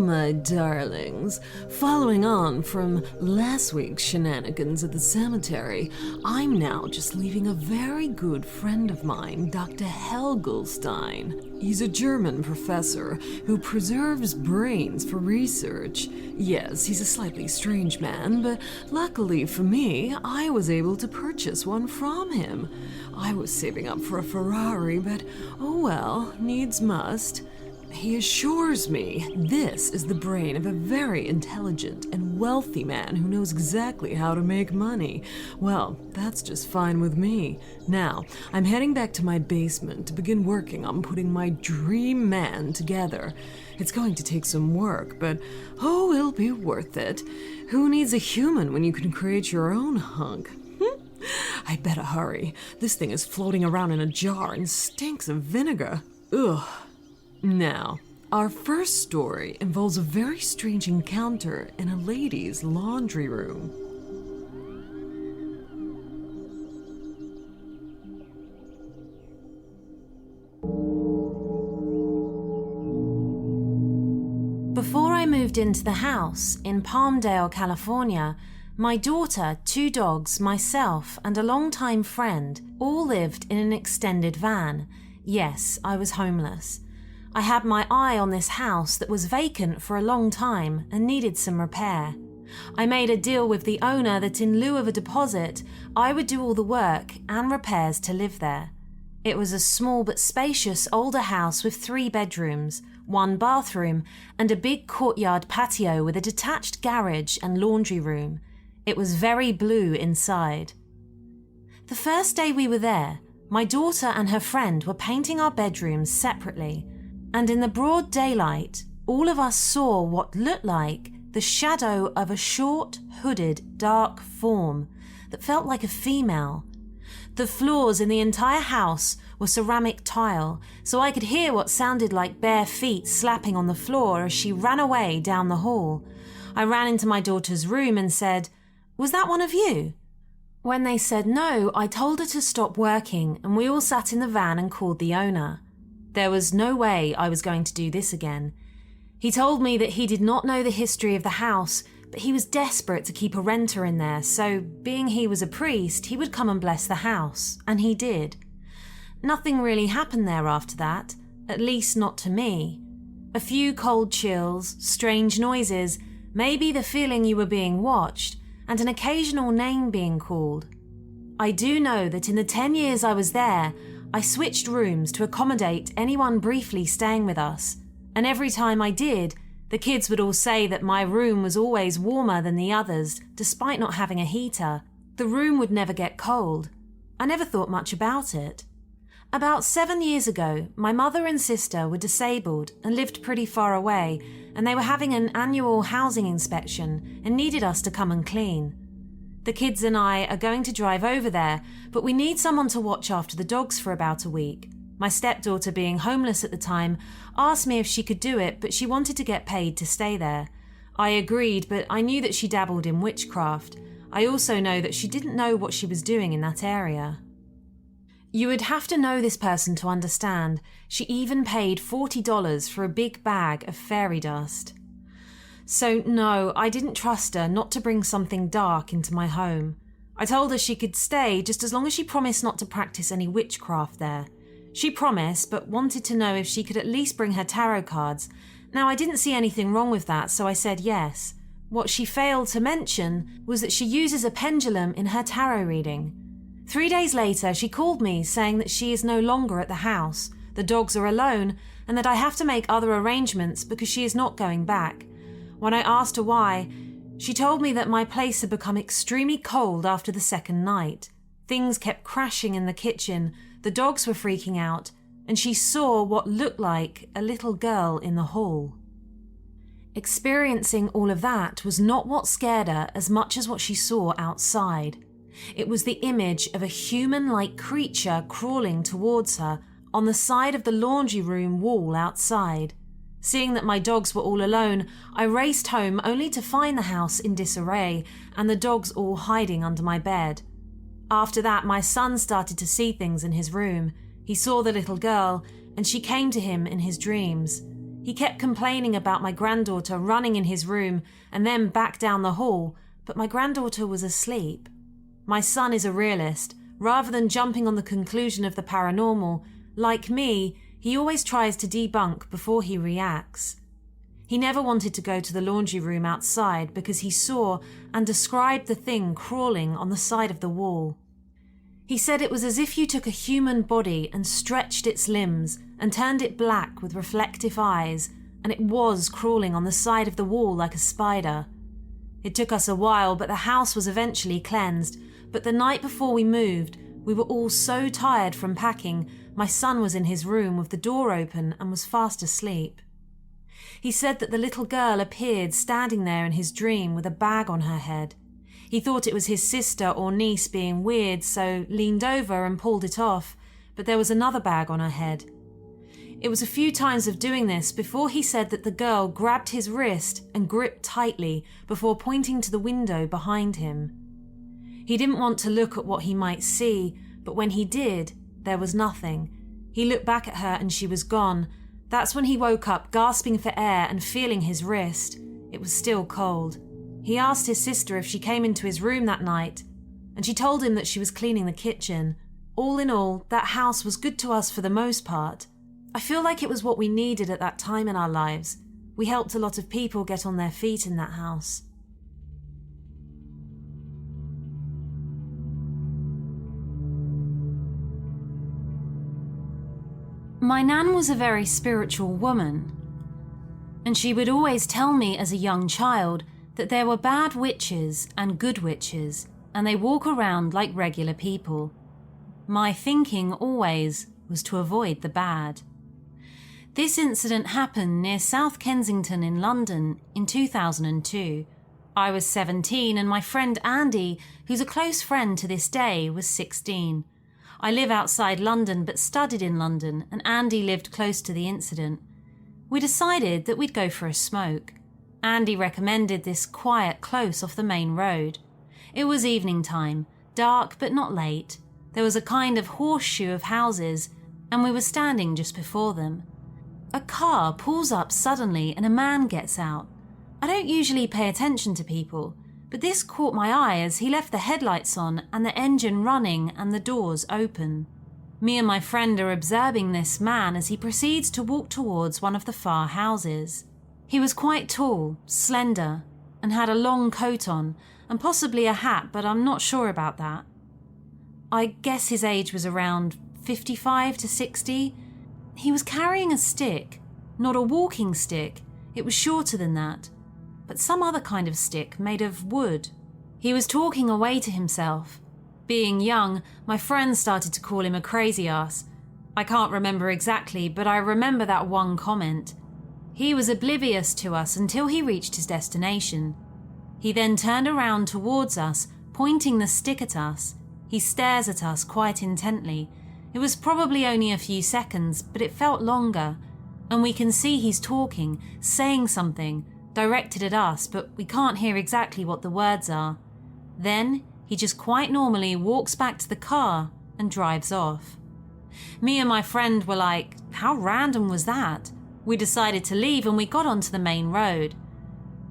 my darlings. Following on from last week's shenanigans at the cemetery, I'm now just leaving a very good friend of mine, Dr. Helgelstein. He's a German professor who preserves brains for research. Yes, he's a slightly strange man, but luckily for me, I was able to purchase one from him. I was saving up for a Ferrari, but oh well, needs must. He assures me this is the brain of a very intelligent and wealthy man who knows exactly how to make money. Well, that's just fine with me. Now, I'm heading back to my basement to begin working on putting my dream man together. It's going to take some work, but oh, it'll be worth it. Who needs a human when you can create your own hunk? I better hurry. This thing is floating around in a jar and stinks of vinegar. Ugh. Now, our first story involves a very strange encounter in a lady's laundry room. Before I moved into the house in Palmdale, California, my daughter, 2 dogs, myself, and a longtime friend all lived in an extended van. Yes, I was homeless. I had my eye on this house that was vacant for a long time and needed some repair. I made a deal with the owner that in lieu of a deposit, I would do all the work and repairs to live there. It was a small but spacious older house with 3 bedrooms, 1 bathroom, and a big courtyard patio with a detached garage and laundry room. It was very blue inside. The first day we were there, my daughter and her friend were painting our bedrooms separately, and in the broad daylight, all of us saw what looked like the shadow of a short, hooded, dark form that felt like a female. The floors in the entire house were ceramic tile, so I could hear what sounded like bare feet slapping on the floor as she ran away down the hall. I ran into my daughter's room and said, "Was that one of you?" When they said no, I told her to stop working, and we all sat in the van and called the owner. There was no way I was going to do this again. He told me that he did not know the history of the house, but he was desperate to keep a renter in there, so being he was a priest, he would come and bless the house, and he did. Nothing really happened there after that, at least not to me. A few cold chills, strange noises, maybe the feeling you were being watched, and an occasional name being called. I do know that in the 10 years I was there, I switched rooms to accommodate anyone briefly staying with us, and every time I did, the kids would all say that my room was always warmer than the others, despite not having a heater. The room would never get cold. I never thought much about it. About 7 years ago, my mother and sister were disabled and lived pretty far away, and they were having an annual housing inspection and needed us to come and clean. The kids and I are going to drive over there, but we need someone to watch after the dogs for about a week. My stepdaughter, being homeless at the time, asked me if she could do it, but she wanted to get paid to stay there. I agreed, but I knew that she dabbled in witchcraft. I also know that she didn't know what she was doing in that area. You would have to know this person to understand. She even paid $40 for a big bag of fairy dust. So no, I didn't trust her not to bring something dark into my home. I told her she could stay just as long as she promised not to practice any witchcraft there. She promised, but wanted to know if she could at least bring her tarot cards. Now, I didn't see anything wrong with that, so I said yes. What she failed to mention was that she uses a pendulum in her tarot reading. 3 days later, she called me saying that she is no longer at the house, the dogs are alone, and that I have to make other arrangements because she is not going back. When I asked her why, she told me that my place had become extremely cold after the second night. Things kept crashing in the kitchen, the dogs were freaking out, and she saw what looked like a little girl in the hall. Experiencing all of that was not what scared her as much as what she saw outside. It was the image of a human-like creature crawling towards her on the side of the laundry room wall outside. Seeing that my dogs were all alone, I raced home only to find the house in disarray and the dogs all hiding under my bed. After that, my son started to see things in his room. He saw the little girl, and she came to him in his dreams. He He kept complaining about my granddaughter running in his room and then back down the hall, but my granddaughter was asleep. My son is a realist. Rather than jumping on the conclusion of the paranormal, like me, he always tries to debunk before he reacts. He never wanted to go to the laundry room outside because he saw and described the thing crawling on the side of the wall. He said it was as if you took a human body and stretched its limbs and turned it black with reflective eyes, and it was crawling on the side of the wall like a spider. It took us a while, but the house was eventually cleansed. But the night before we moved, we were all so tired from packing, my son was in his room with the door open and was fast asleep. He said that the little girl appeared standing there in his dream with a bag on her head. He thought it was his sister or niece being weird, so leaned over and pulled it off, but there was another bag on her head. It was a few times of doing this before he said that the girl grabbed his wrist and gripped tightly before pointing to the window behind him. He didn't want to look at what he might see, but when he did, there was nothing. He looked back at her and she was gone. That's when he woke up, gasping for air and feeling his wrist. It was still cold. He asked his sister if she came into his room that night, and she told him that she was cleaning the kitchen. All in all, that house was good to us for the most part. I feel like it was what we needed at that time in our lives. We helped a lot of people get on their feet in that house. My nan was a very spiritual woman, and she would always tell me as a young child that there were bad witches and good witches, and they walk around like regular people. My thinking always was to avoid the bad. This incident happened near South Kensington in London in 2002. I was 17 and my friend Andy, who's a close friend to this day, was 16. I live outside London but studied in London, and Andy lived close to the incident. We decided that we'd go for a smoke. Andy recommended this quiet close off the main road. It was evening time, dark but not late. There was a kind of horseshoe of houses, and we were standing just before them. A car pulls up suddenly and a man gets out. I don't usually pay attention to people, but this caught my eye as he left the headlights on and the engine running and the doors open. Me and my friend are observing this man as he proceeds to walk towards one of the far houses. He was quite tall, slender, and had a long coat on, and possibly a hat, but I'm not sure about that. I guess his age was around 55 to 60. He was carrying a stick, not a walking stick, it was shorter than that, but some other kind of stick made of wood. He was talking away to himself. Being young, my friends started to call him a crazy ass. I can't remember exactly, but I remember that one comment. He was oblivious to us until he reached his destination. He then turned around towards us, pointing the stick at us. He stares at us quite intently. It was probably only a few seconds, but it felt longer. And we can see he's talking, saying something, directed at us, but we can't hear exactly what the words are. Then he just quite normally walks back to the car and drives off. Me and my friend were like, how random was that? We decided to leave and we got onto the main road.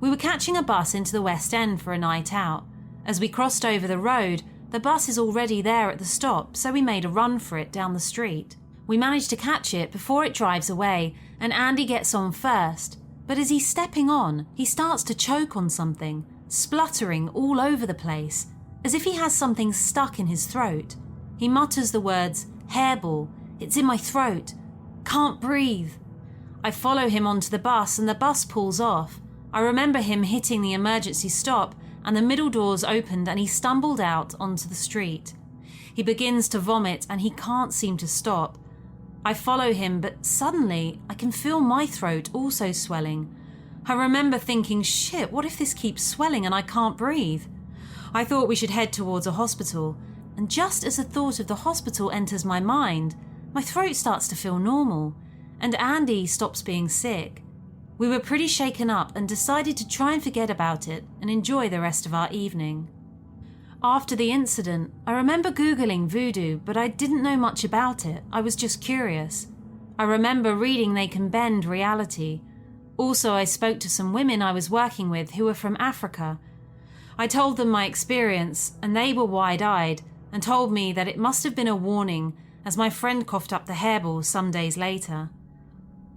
We were catching a bus into the West End for a night out. As we crossed over the road, the bus is already there at the stop, so we made a run for it down the street. We managed to catch it before it drives away, and Andy gets on first. But as he's stepping on, he starts to choke on something, spluttering all over the place, as if he has something stuck in his throat. He mutters the words, "Hairball, it's in my throat, can't breathe." I follow him onto the bus and the bus pulls off. I remember him hitting the emergency stop and the middle doors opened and he stumbled out onto the street. He begins to vomit and he can't seem to stop. I follow him, but suddenly I can feel my throat also swelling. I remember thinking, shit, what if this keeps swelling and I can't breathe? I thought we should head towards a hospital, and just as the thought of the hospital enters my mind, my throat starts to feel normal, and Andy stops being sick. We were pretty shaken up and decided to try and forget about it and enjoy the rest of our evening. After the incident, I remember Googling voodoo, but I didn't know much about it. I was just curious. I remember reading they can bend reality. Also, I spoke to some women I was working with who were from Africa. I told them my experience, and they were wide-eyed and told me that it must have been a warning, as my friend coughed up the hairball some days later.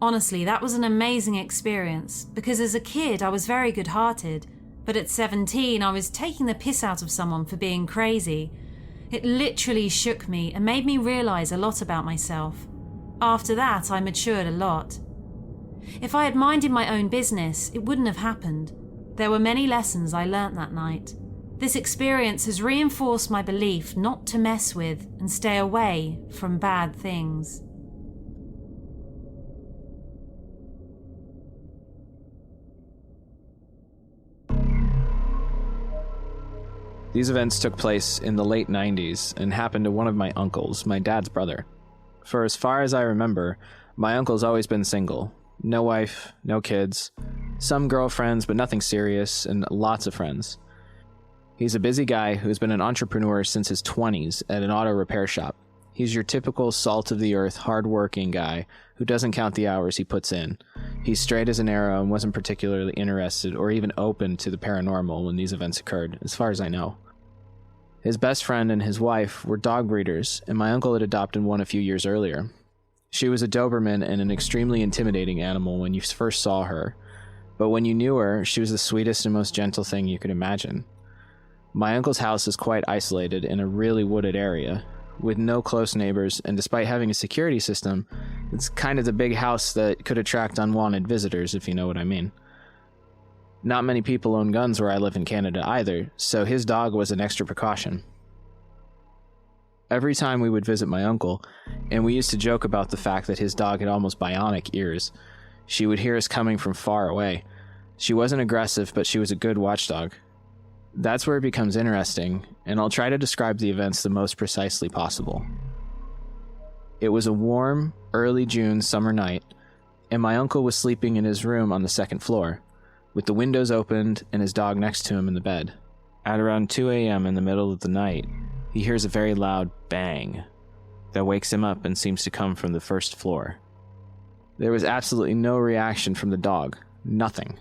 Honestly, that was an amazing experience, because as a kid I was very good-hearted, but at 17 I was taking the piss out of someone for being crazy. It literally shook me and made me realise a lot about myself. After that, I matured a lot. If I had minded my own business, it wouldn't have happened. There were many lessons I learnt that night. This experience has reinforced my belief not to mess with and stay away from bad things. These events took place in the late 90s and happened to one of my uncles, my dad's brother. For as far as I remember, my uncle's always been single. No wife, no kids, some girlfriends, but nothing serious, and lots of friends. He's a busy guy who's been an entrepreneur since his 20s at an auto repair shop. He's your typical salt-of-the-earth, hard-working guy who doesn't count the hours he puts in. He's straight as an arrow and wasn't particularly interested or even open to the paranormal when these events occurred, as far as I know. His best friend and his wife were dog breeders, and my uncle had adopted one a few years earlier. She was a Doberman and an extremely intimidating animal when you first saw her, but when you knew her, she was the sweetest and most gentle thing you could imagine. My uncle's house is quite isolated in a really wooded area, with no close neighbors, and despite having a security system, it's kind of the big house that could attract unwanted visitors, if you know what I mean. Not many people own guns where I live in Canada either, so his dog was an extra precaution. Every time we would visit my uncle, and we used to joke about the fact that his dog had almost bionic ears, she would hear us coming from far away. She wasn't aggressive, but she was a good watchdog. That's where it becomes interesting, and I'll try to describe the events the most precisely possible. It was a warm, early June summer night, and my uncle was sleeping in his room on the second floor, with the windows opened and his dog next to him in the bed. At around 2 a.m. in the middle of the night, he hears a very loud bang that wakes him up and seems to come from the first floor. There was absolutely no reaction from the dog, nothing.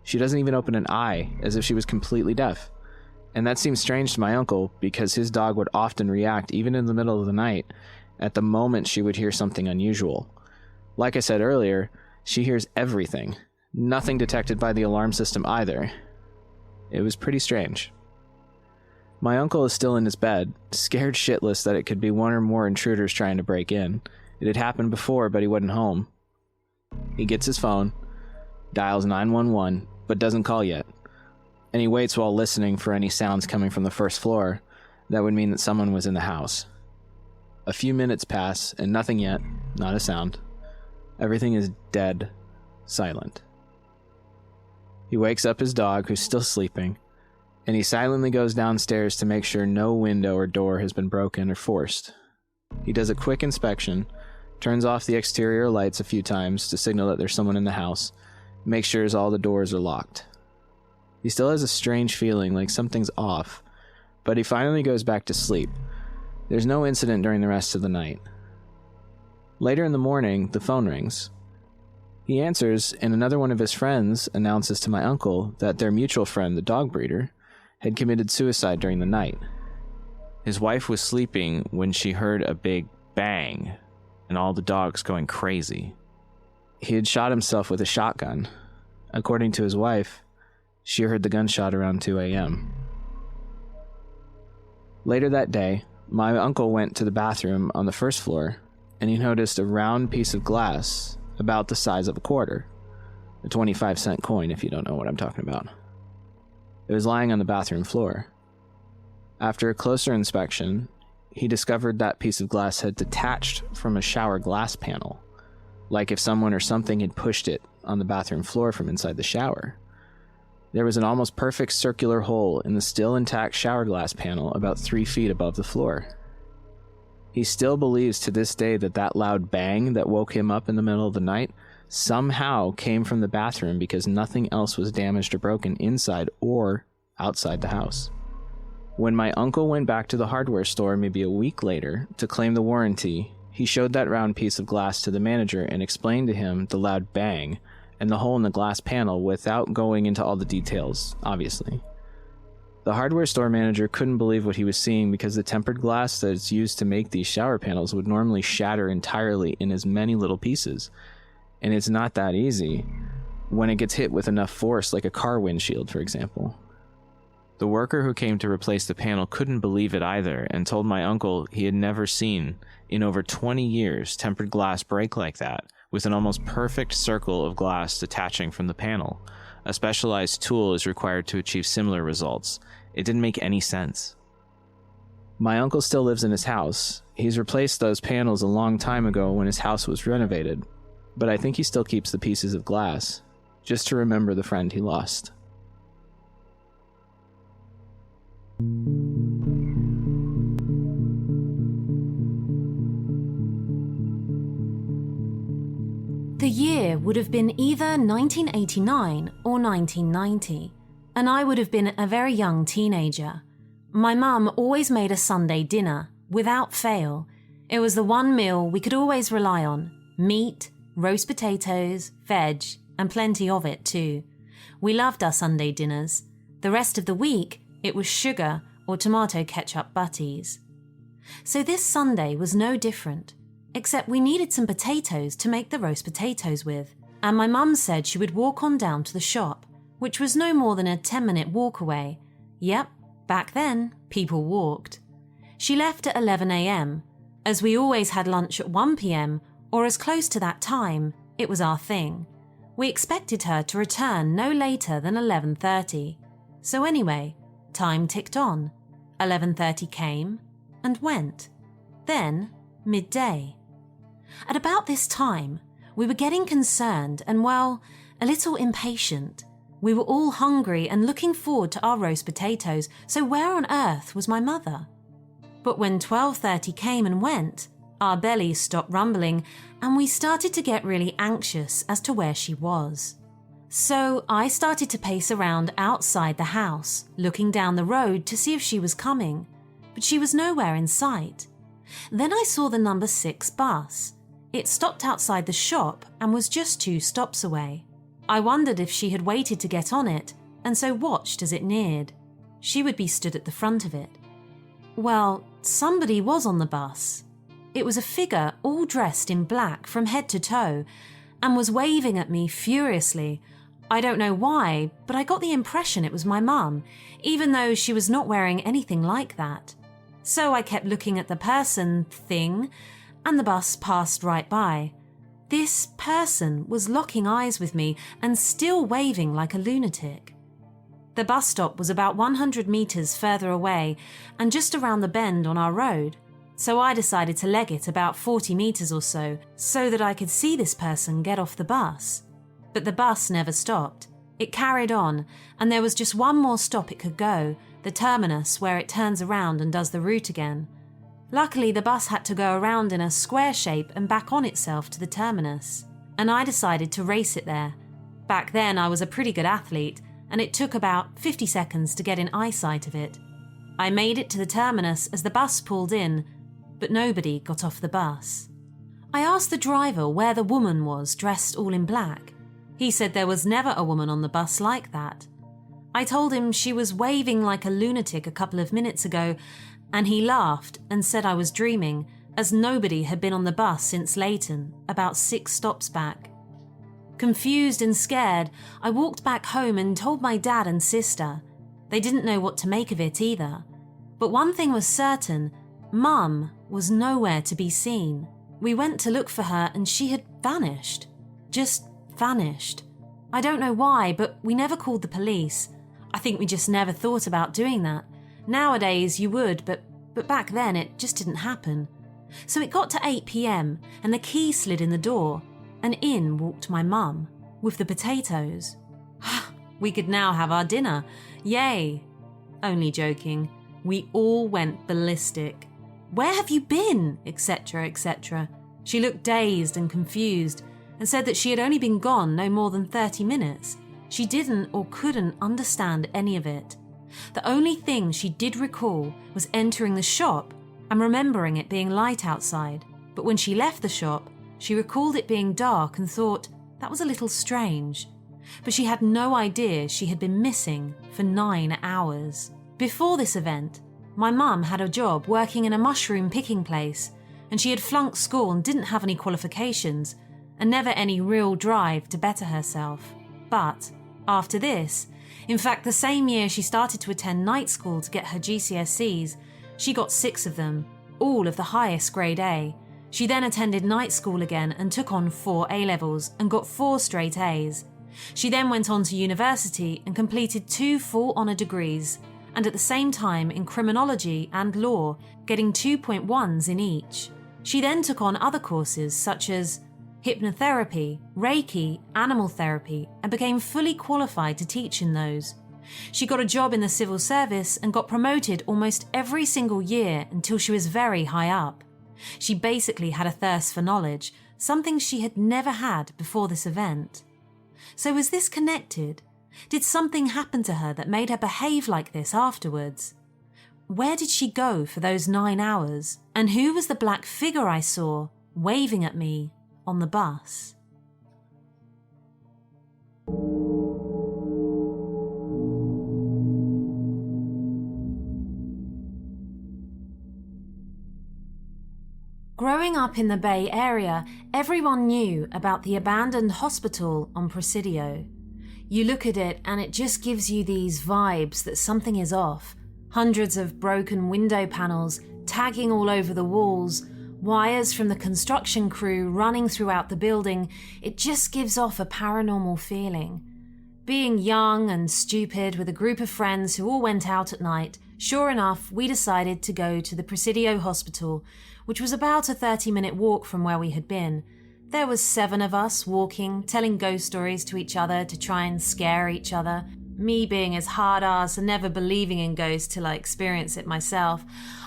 She doesn't even open an eye, as if she was completely deaf. And that seems strange to my uncle, because his dog would often react, even in the middle of the night, at the moment she would hear something unusual. Like I said earlier, she hears everything. Nothing detected by the alarm system either. It was pretty strange. My uncle is still in his bed, scared shitless that it could be one or more intruders trying to break in. It had happened before, but he wasn't home. He gets his phone, dials 911, but doesn't call yet. And he waits while listening for any sounds coming from the first floor. That would mean that someone was in the house. A few minutes pass, and nothing yet, not a sound. Everything is dead, silent. He wakes up his dog, who's still sleeping, and he silently goes downstairs to make sure no window or door has been broken or forced. He does a quick inspection, turns off the exterior lights a few times to signal that there's someone in the house, makes sure all the doors are locked. He still has a strange feeling like something's off, but he finally goes back to sleep. There's no incident during the rest of the night. Later in the morning, the phone rings. He answers, and another one of his friends announces to my uncle that their mutual friend, the dog breeder, had committed suicide during the night. His wife was sleeping when she heard a big bang, and all the dogs going crazy. He had shot himself with a shotgun. According to his wife, she heard the gunshot around 2 a.m. Later that day, my uncle went to the bathroom on the first floor, and he noticed a round piece of glass about the size of a quarter. A 25-cent coin, if you don't know what I'm talking about. It was lying on the bathroom floor. After a closer inspection, he discovered that piece of glass had detached from a shower glass panel, like if someone or something had pushed it on the bathroom floor from inside the shower. There was an almost perfect circular hole in the still intact shower glass panel about 3 feet above the floor. He still believes to this day that that loud bang that woke him up in the middle of the night somehow came from the bathroom because nothing else was damaged or broken inside or outside the house. When my uncle went back to the hardware store maybe a week later to claim the warranty, he showed that round piece of glass to the manager and explained to him the loud bang and the hole in the glass panel without going into all the details, obviously. The hardware store manager couldn't believe what he was seeing because the tempered glass that's used to make these shower panels would normally shatter entirely in as many little pieces. And it's not that easy when it gets hit with enough force, like a car windshield, for example. The worker who came to replace the panel couldn't believe it either and told my uncle he had never seen, in over 20 years, tempered glass break like that, with an almost perfect circle of glass detaching from the panel. A specialized tool is required to achieve similar results. It didn't make any sense. My uncle still lives in his house. He's replaced those panels a long time ago when his house was renovated, but I think he still keeps the pieces of glass, just to remember the friend he lost. The year would have been either 1989 or 1990, and I would have been a very young teenager. My mum always made a Sunday dinner, without fail. It was the one meal we could always rely on: meat, roast potatoes, veg, and plenty of it too. We loved our Sunday dinners. The rest of the week, it was sugar or tomato ketchup butties. So this Sunday was no different, except we needed some potatoes to make the roast potatoes with, and my mum said she would walk on down to the shop, which was no more than a 10-minute walk away. Yep, back then, people walked. She left at 11 a.m. As we always had lunch at 1 p.m, or as close to that time, it was our thing. We expected her to return no later than 11:30. So anyway, time ticked on. 11:30 came and went. Then, midday. At about this time, we were getting concerned and, well, a little impatient. We were all hungry and looking forward to our roast potatoes, so where on earth was my mother? But when 12:30 came and went, our bellies stopped rumbling and we started to get really anxious as to where she was. So I started to pace around outside the house, looking down the road to see if she was coming, but she was nowhere in sight. Then I saw the number 6 bus. It stopped outside the shop and was just 2 stops away. I wondered if she had waited to get on it, and so watched as it neared. She would be stood at the front of it. Well, somebody was on the bus. It was a figure all dressed in black from head to toe, and was waving at me furiously. I don't know why, but I got the impression it was my mum, even though she was not wearing anything like that. So I kept looking at the person thing, and the bus passed right by. This person was locking eyes with me and still waving like a lunatic. The bus stop was about 100 meters further away and just around the bend on our road, so I decided to leg it about 40 meters or so that I could see this person get off the bus. But the bus never stopped. It carried on, and there was just one more stop it could go, the terminus where it turns around and does the route again. Luckily, the bus had to go around in a square shape and back on itself to the terminus, and I decided to race it there. Back then, I was a pretty good athlete, and it took about 50 seconds to get in eyesight of it. I made it to the terminus as the bus pulled in, but nobody got off the bus. I asked the driver where the woman was dressed all in black. He said there was never a woman on the bus like that. I told him she was waving like a lunatic a couple of minutes ago, and he laughed and said I was dreaming, as nobody had been on the bus since Leighton, about 6 stops back. Confused and scared, I walked back home and told my dad and sister. They didn't know what to make of it either. But one thing was certain, Mum was nowhere to be seen. We went to look for her and she had vanished. Just vanished. I don't know why, but we never called the police. I think we just never thought about doing that. Nowadays you would, but back then it just didn't happen. So it got to 8 p.m. and the key slid in the door, and in walked my mum, with the potatoes. We could now have our dinner. Yay! Only joking. We all went ballistic. Where have you been? Etc., etc. She looked dazed and confused, and said that she had only been gone no more than 30 minutes. She didn't or couldn't understand any of it. The only thing she did recall was entering the shop and remembering it being light outside, but when she left the shop, she recalled it being dark and thought, That was a little strange. But she had no idea she had been missing for 9 hours. Before this event, my mum had a job working in a mushroom picking place, and she had flunked school and didn't have any qualifications, and never any real drive to better herself. But after this, in fact the same year she started to attend night school to get her GCSEs, she got 6 of them, all of the highest grade A. She then attended night school again and took on 4 A-levels and got 4 straight A's. She then went on to university and completed 2 full honour degrees, and at the same time in criminology and law, getting 2.1s in each. She then took on other courses such as hypnotherapy, Reiki, animal therapy, and became fully qualified to teach in those. She got a job in the civil service and got promoted almost every single year until she was very high up. She basically had a thirst for knowledge, something she had never had before this event. So was this connected? Did something happen to her that made her behave like this afterwards? Where did she go for those 9 hours? And who was the black figure I saw waving at me on the bus? Growing up in the Bay Area, everyone knew about the abandoned hospital on Presidio. You look at it and it just gives you these vibes that something is off. Hundreds of broken window panels, tagging all over the walls, wires from the construction crew running throughout the building. It just gives off a paranormal feeling. Being young and stupid with a group of friends who all went out at night, sure enough, we decided to go to the Presidio Hospital, which was about a 30-minute walk from where we had been. There was 7 of us walking, telling ghost stories to each other to try and scare each other. Me being as hard-ass and never believing in ghosts till I experienced it myself,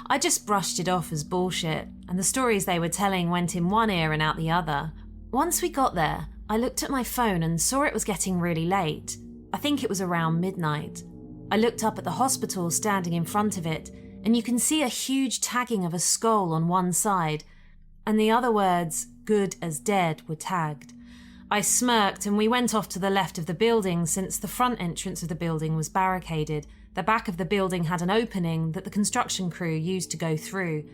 I just brushed it off as bullshit, and the stories they were telling went in one ear and out the other. Once we got there, I looked at my phone and saw it was getting really late. I think it was around midnight. I looked up at the hospital standing in front of it, and you can see a huge tagging of a skull on one side, and the other words, "good as dead," were tagged. I smirked and we went off to the left of the building since the front entrance of the building was barricaded. The back of the building had an opening that the construction crew used to go through.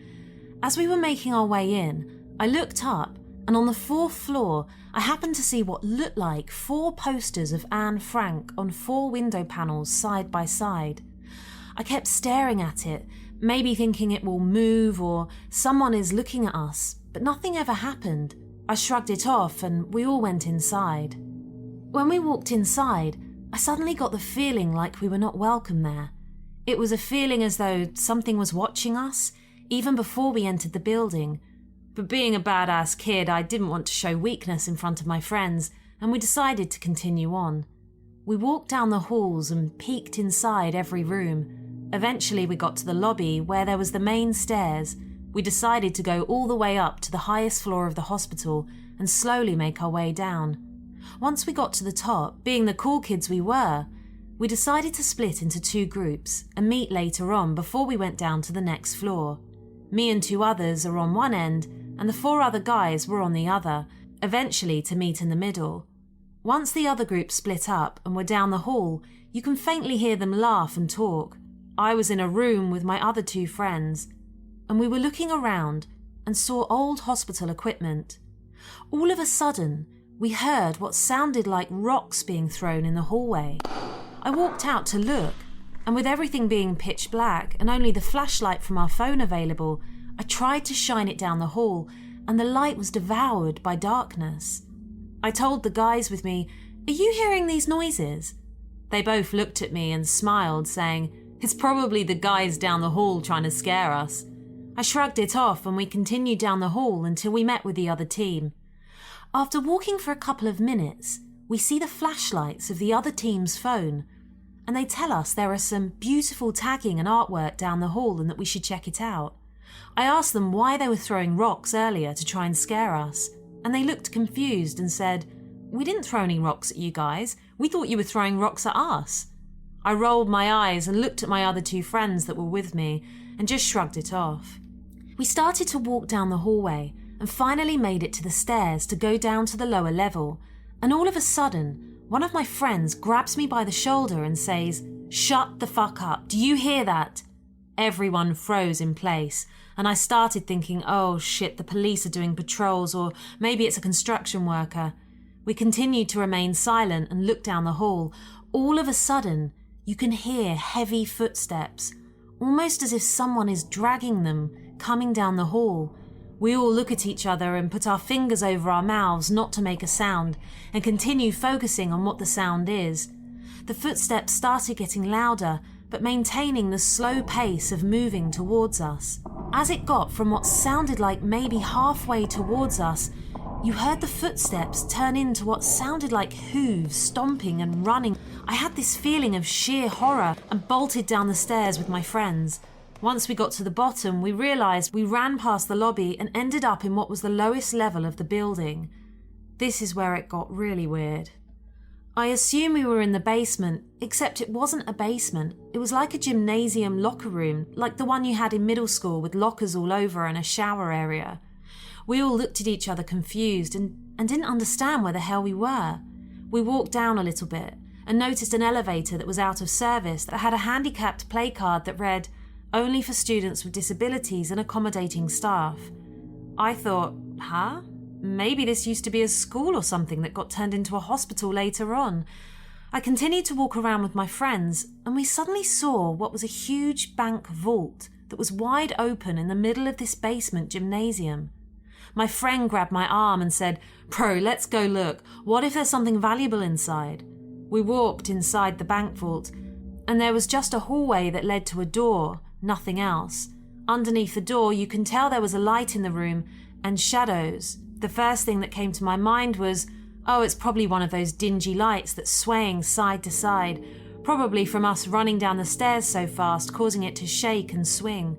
As we were making our way in, I looked up, and on the 4th floor, I happened to see what looked like 4 posters of Anne Frank on 4 window panels side by side. I kept staring at it, maybe thinking it will move or someone is looking at us, but nothing ever happened. I shrugged it off and we all went inside. When we walked inside, I suddenly got the feeling like we were not welcome there. It was a feeling as though something was watching us, even before we entered the building. But being a badass kid, I didn't want to show weakness in front of my friends, and we decided to continue on. We walked down the halls and peeked inside every room. Eventually we got to the lobby where there was the main stairs. We decided to go all the way up to the highest floor of the hospital and slowly make our way down. Once we got to the top, being the cool kids we were, we decided to split into 2 groups and meet later on before we went down to the next floor. Me and 2 others are on one end and the 4 other guys were on the other, eventually to meet in the middle. Once the other group split up and were down the hall, you can faintly hear them laugh and talk. I was in a room with my other 2 friends, and we were looking around and saw old hospital equipment. All of a sudden, we heard what sounded like rocks being thrown in the hallway. I walked out to look, and with everything being pitch black and only the flashlight from our phone available, I tried to shine it down the hall, and the light was devoured by darkness. I told the guys with me, "Are you hearing these noises?" They both looked at me and smiled, saying, "It's probably the guys down the hall trying to scare us." I shrugged it off and we continued down the hall until we met with the other team. After walking for a couple of minutes, we see the flashlights of the other team's phone, and they tell us there are some beautiful tagging and artwork down the hall and that we should check it out. I asked them why they were throwing rocks earlier to try and scare us, and they looked confused and said, "We didn't throw any rocks at you guys. We thought you were throwing rocks at us." I rolled my eyes and looked at my other 2 friends that were with me and just shrugged it off. We started to walk down the hallway and finally made it to the stairs to go down to the lower level, And all of a sudden, one of my friends grabs me by the shoulder and says, "Shut the fuck up. Do you hear that?" Everyone froze in place, and I started thinking, oh shit, the police are doing patrols, or maybe it's a construction worker. We continued to remain silent and look down the hall. All of a sudden, you can hear heavy footsteps, almost as if someone is dragging them, coming down the hall. We all look at each other and put our fingers over our mouths not to make a sound, and continue focusing on what the sound is. The footsteps started getting louder, but maintaining the slow pace of moving towards us. As it got from what sounded like maybe halfway towards us, you heard the footsteps turn into what sounded like hooves stomping and running. I had this feeling of sheer horror and bolted down the stairs with my friends. Once we got to the bottom, we realised we ran past the lobby and ended up in what was the lowest level of the building. This is where it got really weird. I assume we were in the basement, except it wasn't a basement. It was like a gymnasium locker room, like the one you had in middle school with lockers all over and a shower area. We all looked at each other confused and didn't understand where the hell we were. We walked down a little bit and noticed an elevator that was out of service that had a handicapped placard that read, "Only for students with disabilities and accommodating staff." I thought, huh? Maybe this used to be a school or something that got turned into a hospital later on. I continued to walk around with my friends, and we suddenly saw what was a huge bank vault that was wide open in the middle of this basement gymnasium. My friend grabbed my arm and said, "Bro, let's go look. What if there's something valuable inside?" We walked inside the bank vault, and there was just a hallway that led to a door, nothing else. Underneath the door, you can tell there was a light in the room and shadows. The first thing that came to my mind was, oh, it's probably one of those dingy lights that's swaying side to side, probably from us running down the stairs so fast, causing it to shake and swing.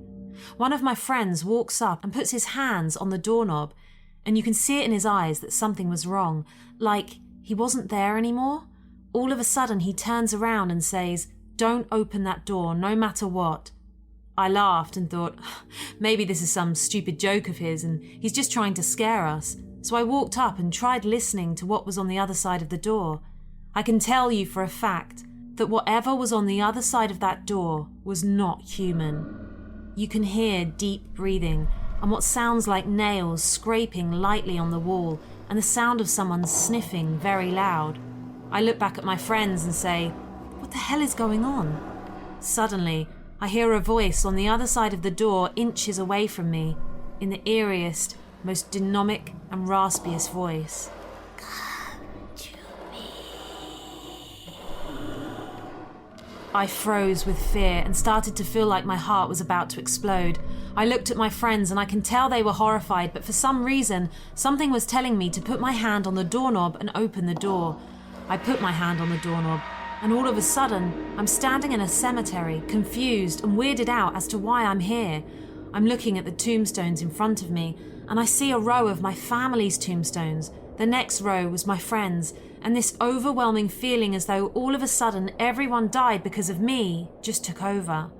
One of my friends walks up and puts his hands on the doorknob, and you can see it in his eyes that something was wrong, like he wasn't there anymore. All of a sudden he turns around and says, "Don't open that door, no matter what." I laughed and thought, maybe this is some stupid joke of his and he's just trying to scare us. So I walked up and tried listening to what was on the other side of the door. I can tell you for a fact that whatever was on the other side of that door was not human. You can hear deep breathing and what sounds like nails scraping lightly on the wall and the sound of someone sniffing very loud. I look back at my friends and say, "What the hell is going on?" Suddenly, I hear a voice on the other side of the door inches away from me, in the eeriest, most dynamic and raspiest voice. "Come to me." I froze with fear and started to feel like my heart was about to explode. I looked at my friends and I can tell they were horrified, but for some reason, something was telling me to put my hand on the doorknob and open the door. I put my hand on the doorknob, and all of a sudden, I'm standing in a cemetery, confused and weirded out as to why I'm here. I'm looking at the tombstones in front of me, and I see a row of my family's tombstones. The next row was my friends, and this overwhelming feeling as though all of a sudden everyone died because of me just took over.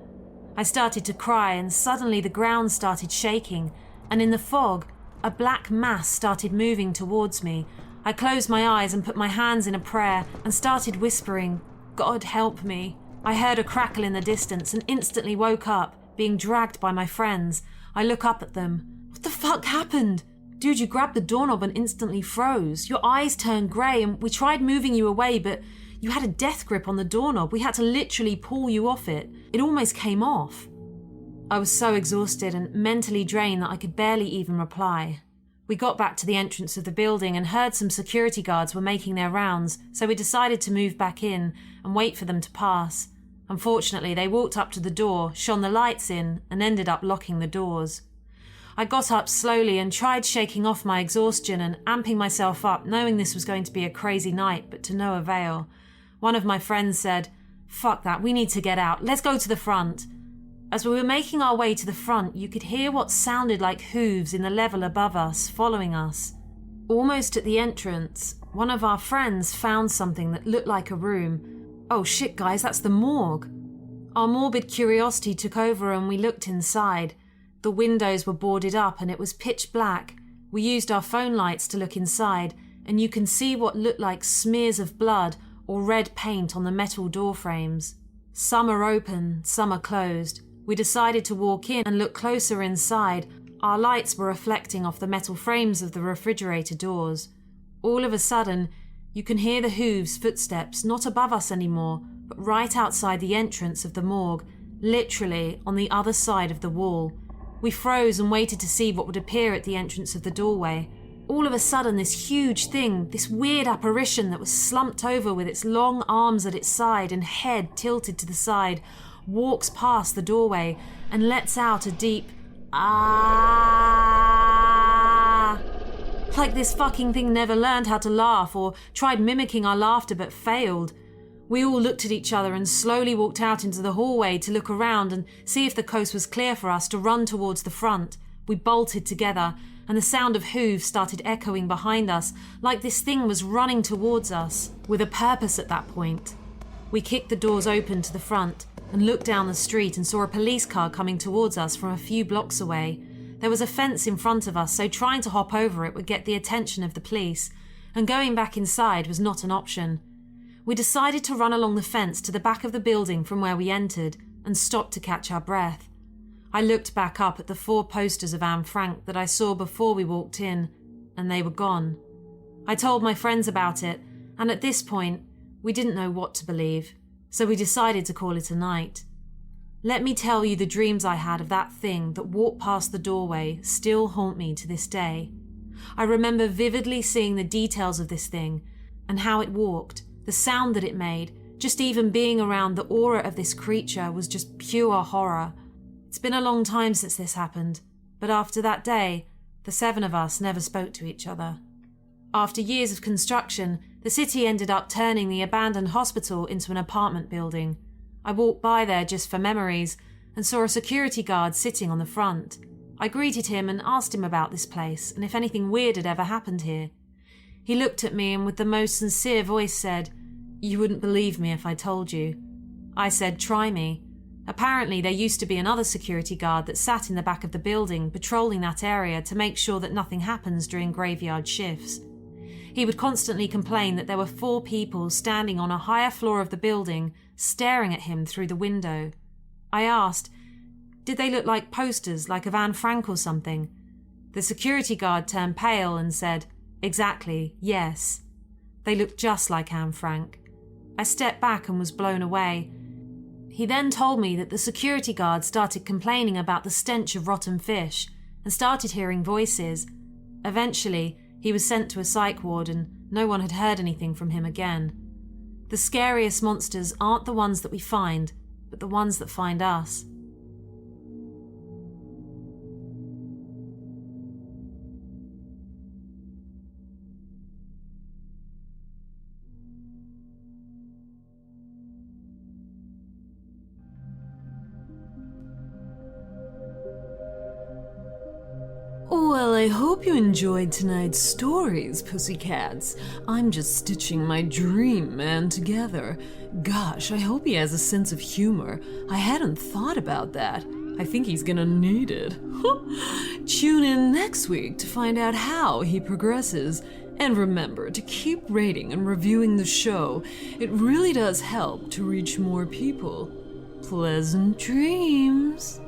I started to cry, and suddenly the ground started shaking, and in the fog, a black mass started moving towards me. I closed my eyes and put my hands in a prayer and started whispering, "God help me." I heard a crackle in the distance and instantly woke up, being dragged by my friends. I look up at them. "What the fuck happened?" "Dude, you grabbed the doorknob and instantly froze. Your eyes turned grey and we tried moving you away, but you had a death grip on the doorknob. We had to literally pull you off it. It almost came off." I was so exhausted and mentally drained that I could barely even reply. We got back to the entrance of the building and heard some security guards were making their rounds, so we decided to move back in and wait for them to pass. Unfortunately, they walked up to the door, shone the lights in, and ended up locking the doors. I got up slowly and tried shaking off my exhaustion and amping myself up, knowing this was going to be a crazy night, but to no avail. One of my friends said, "Fuck that, we need to get out. Let's go to the front." As we were making our way to the front, you could hear what sounded like hooves in the level above us, following us. Almost at the entrance, one of our friends found something that looked like a room. "Oh shit, guys, that's the morgue." Our morbid curiosity took over and we looked inside. The windows were boarded up and it was pitch black. We used our phone lights to look inside, and you can see what looked like smears of blood or red paint on the metal door frames. Some are open, some are closed. We decided to walk in and look closer inside. Our lights were reflecting off the metal frames of the refrigerator doors. All of a sudden, you can hear the Hooves' footsteps, not above us anymore, but right outside the entrance of the morgue, literally on the other side of the wall. We froze and waited to see what would appear at the entrance of the doorway. All of a sudden, this huge thing, this weird apparition that was slumped over with its long arms at its side and head tilted to the side, walks past the doorway and lets out a deep "ah." Like this fucking thing never learned how to laugh or tried mimicking our laughter but failed. We all looked at each other and slowly walked out into the hallway to look around and see if the coast was clear for us to run towards the front. We bolted together, and the sound of hooves started echoing behind us, like this thing was running towards us, with a purpose at that point. We kicked the doors open to the front and looked down the street and saw a police car coming towards us from a few blocks away. There was a fence in front of us, so trying to hop over it would get the attention of the police, and going back inside was not an option. We decided to run along the fence to the back of the building from where we entered and stopped to catch our breath. I looked back up at the 4 posters of Anne Frank that I saw before we walked in, and they were gone. I told my friends about it, and at this point, we didn't know what to believe, so we decided to call it a night. Let me tell you, the dreams I had of that thing that walked past the doorway still haunt me to this day. I remember vividly seeing the details of this thing and how it walked, the sound that it made. Just even being around the aura of this creature was just pure horror. It's been a long time since this happened, but after that day, the 7 of us never spoke to each other. After years of construction, the city ended up turning the abandoned hospital into an apartment building. I walked by there just for memories and saw a security guard sitting on the front. I greeted him and asked him about this place and if anything weird had ever happened here. He looked at me and with the most sincere voice said, "You wouldn't believe me if I told you." I said, "Try me." Apparently there used to be another security guard that sat in the back of the building patrolling that area to make sure that nothing happens during graveyard shifts. He would constantly complain that there were 4 people standing on a higher floor of the building staring at him through the window. I asked, did they look like posters, like of Anne Frank or something? The security guard turned pale and said, "Exactly, yes. They looked just like Anne Frank." I stepped back and was blown away. He then told me that the security guard started complaining about the stench of rotten fish and started hearing voices. Eventually, he was sent to a psych ward and no one had heard anything from him again. The scariest monsters aren't the ones that we find, but the ones that find us. Well, I hope you enjoyed tonight's stories, pussycats. I'm just stitching my dream man together. Gosh, I hope he has a sense of humor. I hadn't thought about that. I think he's gonna need it. Tune in next week to find out how he progresses. And remember to keep rating and reviewing the show. It really does help to reach more people. Pleasant dreams.